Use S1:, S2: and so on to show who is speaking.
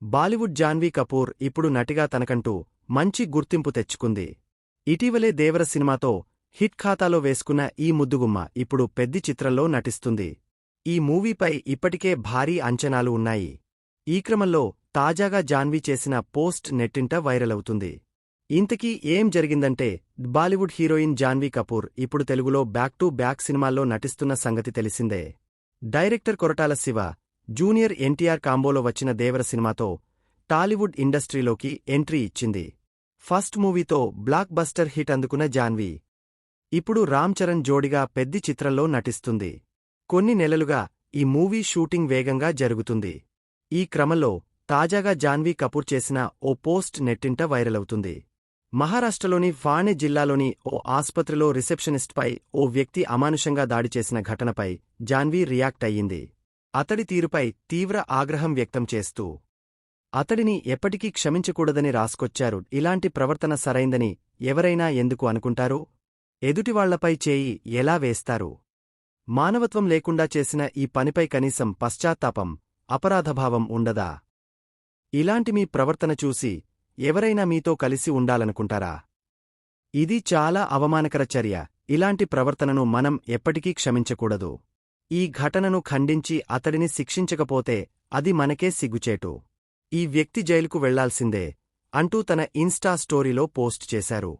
S1: బాలీవుడ్ జాన్వీ కపూర్ ఇప్పుడు నటిగా తనకంటూ మంచి గుర్తింపు తెచ్చుకుంది. ఇటీవలే దేవర సినిమాతో హిట్ ఖాతాలో వేసుకున్న ఈ ముద్దుగుమ్మ ఇప్పుడు పెద్ది చిత్రంలో నటిస్తుంది. ఈ మూవీపై ఇప్పటికే భారీ అంచనాలు ఉన్నాయి. ఈ క్రమంలో తాజాగా జాన్వీ చేసిన పోస్ట్ నెట్టింట వైరలవుతుంది. ఇంతకీ ఏం జరిగిందంటే, బాలీవుడ్ హీరోయిన్ జాన్వీ కపూర్ ఇప్పుడు తెలుగులో బ్యాక్ టు బ్యాక్ సినిమాల్లో నటిస్తున్న సంగతి తెలిసిందే. డైరెక్టర్ కొరటాల శివ, జూనియర్ ఎన్టీఆర్ కాంబోలో వచ్చిన దేవర సినిమాతో టాలీవుడ్ ఇండస్ట్రీలోకి ఎంట్రీ ఇచ్చింది. ఫస్ట్ మూవీతో బ్లాక్ బస్టర్ హిట్ అందుకున్న జాన్వీ ఇప్పుడు రామ్ చరణ్ జోడిగా పెద్ది చిత్రంలో నటిస్తుంది. కొన్ని నెలలుగా ఈ మూవీ షూటింగ్ వేగంగా జరుగుతుంది. ఈ క్రమంలో తాజాగా జాన్వీ కపూర్ చేసిన ఓ పోస్ట్ నెట్టింట వైరలవుతుంది. మహారాష్ట్రలోని థానే జిల్లాలోని ఓ ఆస్పత్రిలో రిసెప్షనిస్ట్పై ఓ వ్యక్తి అమానుషంగా దాడి చేసిన ఘటనపై జాన్వీ రియాక్ట్ అయ్యింది. అతడి తీరుపై తీవ్ర ఆగ్రహం వ్యక్తం చేస్తూ అతడిని ఎప్పటికీ క్షమించకూడదని రాసుకొచ్చారు. ఇలాంటి ప్రవర్తన సరైందని ఎవరైనా ఎందుకు అనుకుంటారు? ఎదుటివాళ్లపై చేయి ఎలా వేస్తారు? మానవత్వం లేకుండా చేసిన ఈ పనిపై కనీసం పశ్చాత్తాపం, అపరాధభావం ఉండదా? ఇలాంటి మీ ప్రవర్తన చూసి ఎవరైనా మీతో కలిసి ఉండాలనుకుంటారా? ఇది చాలా అవమానకర చర్య. ఇలాంటి ప్రవర్తనను మనం ఎప్పటికీ క్షమించకూడదు. ఈ ఘటనను ఖండించి అతడిని శిక్షించకపోతే అది మనకే సిగ్గుచేటు. ఈ వ్యక్తి జైలుకు వెళ్లాల్సిందే అంటూ తన ఇన్స్టా స్టోరీలో పోస్ట్ చేశారు.